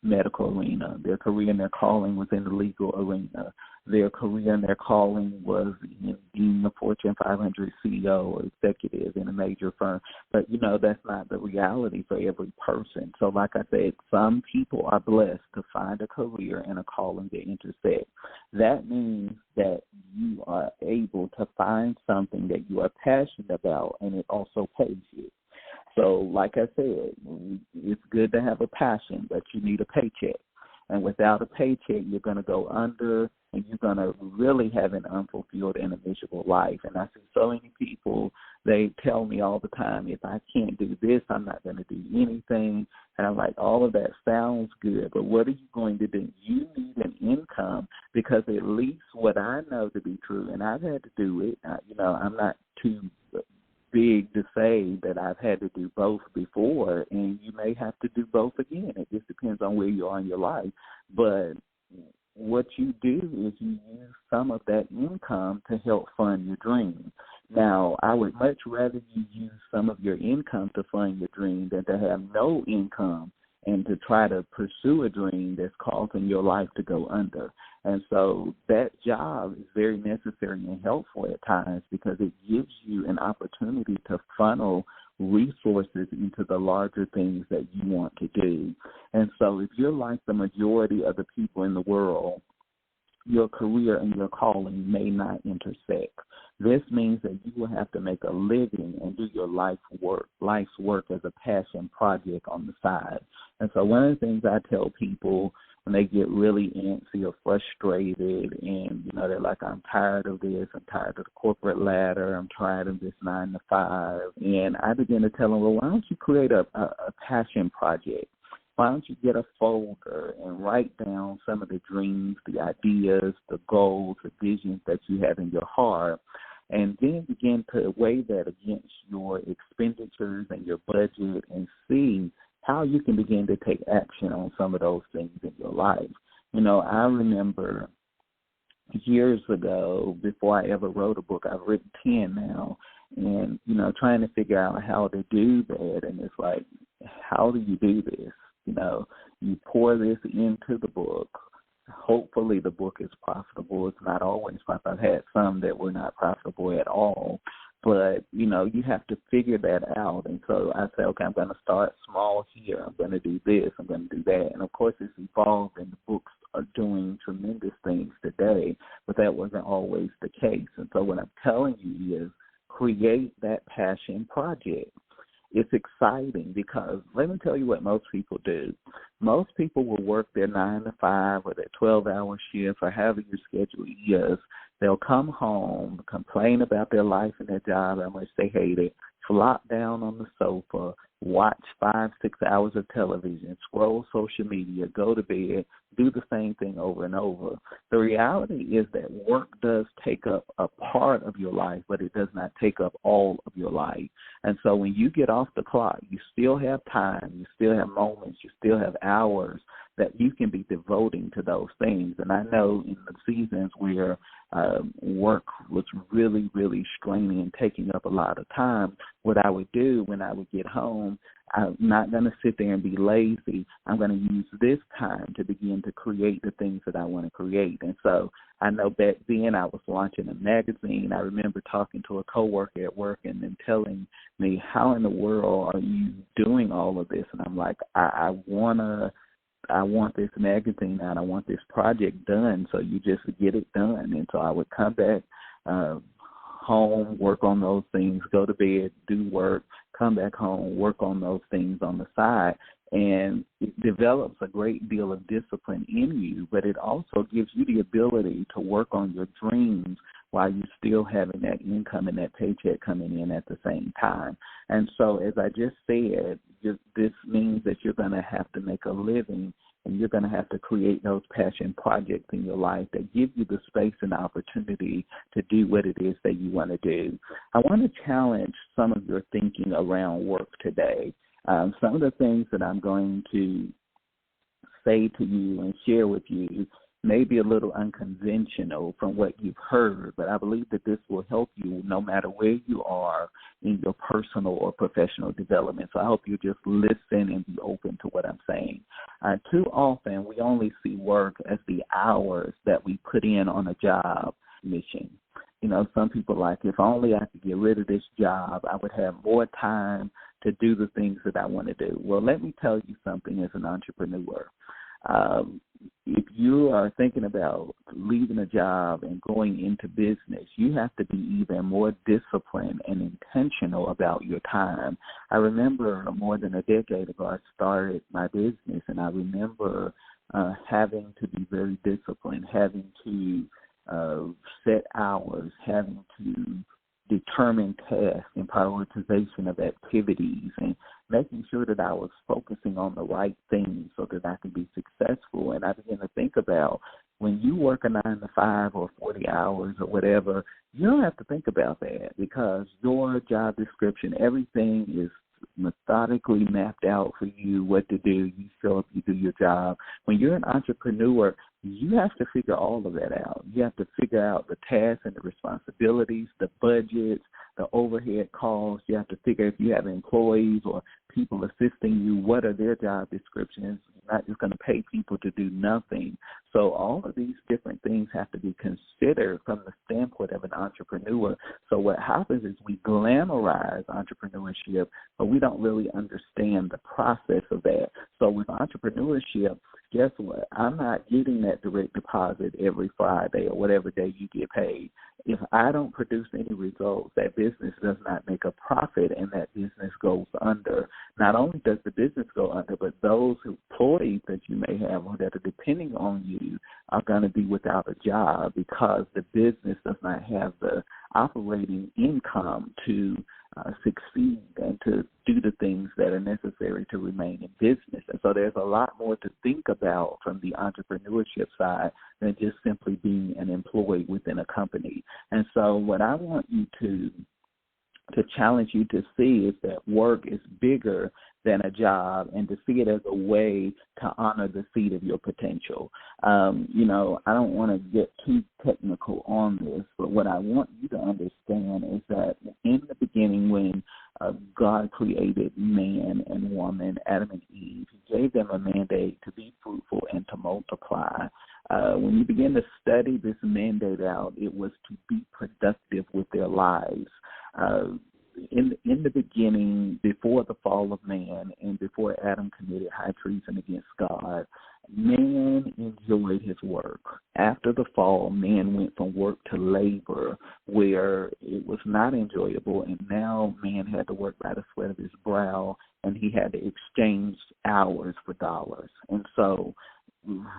medical arena. Their career and their calling was in the legal arena. Their career and their calling was in being a Fortune 500 CEO or executive in a major firm. But, that's not the reality for every person. So like I said, some people are blessed to find a career and a calling that intersect. That means that you are able to find something that you are passionate about, and it also pays you. So like I said, it's good to have a passion, but you need a paycheck. And without a paycheck, you're going to go under, and you're going to really have an unfulfilled and a miserable life. And I see so many people, they tell me all the time, if I can't do this, I'm not going to do anything. And I'm like, all of that sounds good, but what are you going to do? You need an income, because at least what I know to be true, and I've had to do it, I'm not too big to say that I've had to do both before, and you may have to do both again. It just depends on where you are in your life. But what you do is you use some of that income to help fund your dream. Now, I would much rather you use some of your income to fund your dream than to have no income and to try to pursue a dream that's causing your life to go under. And so that job is very necessary and helpful at times, because it gives you an opportunity to funnel resources into the larger things that you want to do. And so if you're like the majority of the people in the world, your career and your calling may not intersect. This means that you will have to make a living and do your life's work as a passion project on the side. And so one of the things I tell people when they get really antsy or frustrated and, they're like, I'm tired of this, I'm tired of the corporate ladder, I'm tired of this 9 to 5. And I begin to tell them, well, why don't you create a passion project? Why don't you get a folder and write down some of the dreams, the ideas, the goals, the visions that you have in your heart, and then begin to weigh that against your expenditures and your budget and see how you can begin to take action on some of those things in your life. I remember years ago, before I ever wrote a book, I've written 10 now, and, trying to figure out how to do that. And it's like, how do you do this? You pour this into the book. Hopefully the book is profitable. It's not always profitable. I've had some that were not profitable at all. But, you have to figure that out. And so I say, okay, I'm going to start small here. I'm going to do this. I'm going to do that. And, of course, it's evolved, and the books are doing tremendous things today, but that wasn't always the case. And so what I'm telling you is create that passion project. It's exciting because let me tell you what most people do. Most people will work their 9 to 5 or their 12-hour shift or however your schedule is. They'll come home, complain about their life and their job, how much they hate it, flop down on the sofa, watch 5-6 hours of television, scroll social media, go to bed, do the same thing over and over. The reality is that work does take up a part of your life, but it does not take up all of your life. And so when you get off the clock, you still have time, you still have moments, you still have hours that you can be devoting to those things. And I know in the seasons where work was really, really straining and taking up a lot of time, what I would do when I would get home, I'm not going to sit there and be lazy. I'm going to use this time to begin to create the things that I want to create. And so I know back then I was launching a magazine. I remember talking to a coworker at work and then telling me, how in the world are you doing all of this? And I'm like, I want this magazine out. I want this project done. So you just get it done. And so I would come back home, work on those things, go to bed, do work, come back home, work on those things on the side. And it develops a great deal of discipline in you, but it also gives you the ability to work on your dreams while you're still having that income and that paycheck coming in at the same time. And so, as I just said, this means that you're going to have to make a living, and you're going to have to create those passion projects in your life that give you the space and opportunity to do what it is that you want to do. I want to challenge some of your thinking around work today. Some of the things that I'm going to say to you and share with you maybe a little unconventional from what you've heard, but I believe that this will help you no matter where you are in your personal or professional development. So I hope you just listen and be open to what I'm saying. Too often, we only see work as the hours that we put in on a job mission. You know, some people like, if only I could get rid of this job, I would have more time to do the things that I want to do. Well, let me tell you something as an entrepreneur. If you are thinking about leaving a job and going into business, you have to be even more disciplined and intentional about your time. I remember more than a decade ago, I started my business, and I remember having to be very disciplined, having to set hours, having to determine tasks and prioritization of activities, and making sure that I was focusing on the right things so that I could be successful. And I began to think about, when you work a 9 to 5 or 40 hours or whatever, you don't have to think about that, because your job description, everything is methodically mapped out for you what to do. You show up, you do your job. When you're an entrepreneur, you have to figure all of that out. You have to figure out the tasks and the responsibilities, the budgets, the overhead costs. You have to figure if you have employees or people assisting you, what are their job descriptions. You're not just going to pay people to do nothing. So all of these different things have to be considered from the standpoint of an entrepreneur. So what happens is we glamorize entrepreneurship, but we don't really understand the process of that. So with entrepreneurship, guess what? I'm not getting that direct deposit every Friday or whatever day you get paid. If I don't produce any results, that business does not make a profit, and that business goes under. Not only does the business go under, but those employees that you may have or that are depending on you are going to be without a job, because the business does not have the operating income to succeed and to do the things that are necessary to remain in business. And so there's a lot more to think about from the entrepreneurship side than just simply being an employee within a company. And so what I want you to challenge you to see is that work is bigger than a job, and to see it as a way to honor the seed of your potential. I don't want to get too technical on this, but what I want you to understand is that in the beginning, when God created man and woman, Adam and Eve, he gave them a mandate to be fruitful and to multiply. When you begin to study this mandate out, it was to be productive with their lives. In the beginning, before the fall of man and before Adam committed high treason against God, man enjoyed his work. After the fall, man went from work to labor, where it was not enjoyable, and now man had to work by the sweat of his brow, and he had to exchange hours for dollars. And so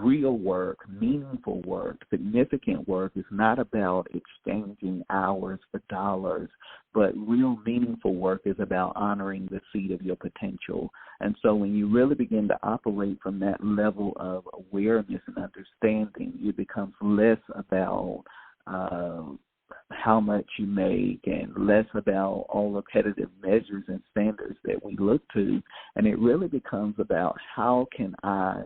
real work, meaningful work, significant work is not about exchanging hours for dollars, but real meaningful work is about honoring the seed of your potential. And so when you really begin to operate from that level of awareness and understanding, it becomes less about how much you make and less about all repetitive measures and standards that we look to. And it really becomes about, how can I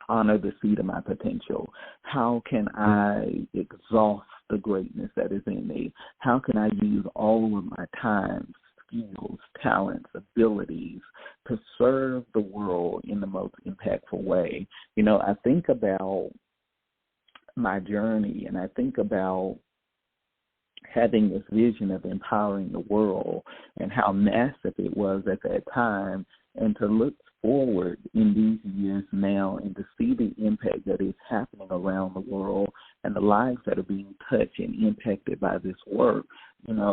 honor the seed of my potential? How can I exhaust the greatness that is in me? How can I use all of my time, skills, talents, abilities to serve the world in the most impactful way? I think about my journey, and I think about having this vision of empowering the world and how massive it was at that time, and to look forward in these years now and to see the impact that is happening around the world and the lives that are being touched and impacted by this work.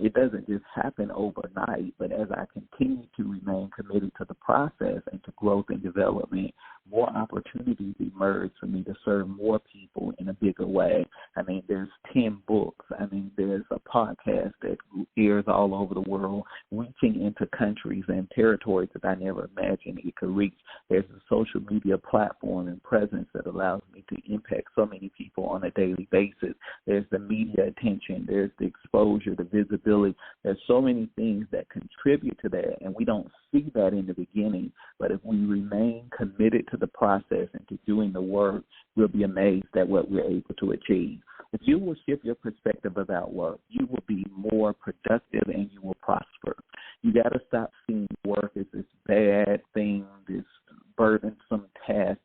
It doesn't just happen overnight, but as I continue to remain committed to the process and to growth and development, more opportunities emerge for me to serve more people in a bigger way. There's 10 books. There's a podcast that airs all over the world, reaching into countries and territories that I never imagined it could reach. There's a social media platform and presence that allows me to impact so many people on a daily basis. There's the media attention. There's the exposure, the visibility. There's so many things that contribute to that, and we don't see that in the beginning. But if we remain committed to the process and to doing the work, we'll be amazed at what we're able to achieve. If you will shift your perspective about work, you will be more productive and you will prosper. You got to stop seeing work as this bad thing, this burdensome task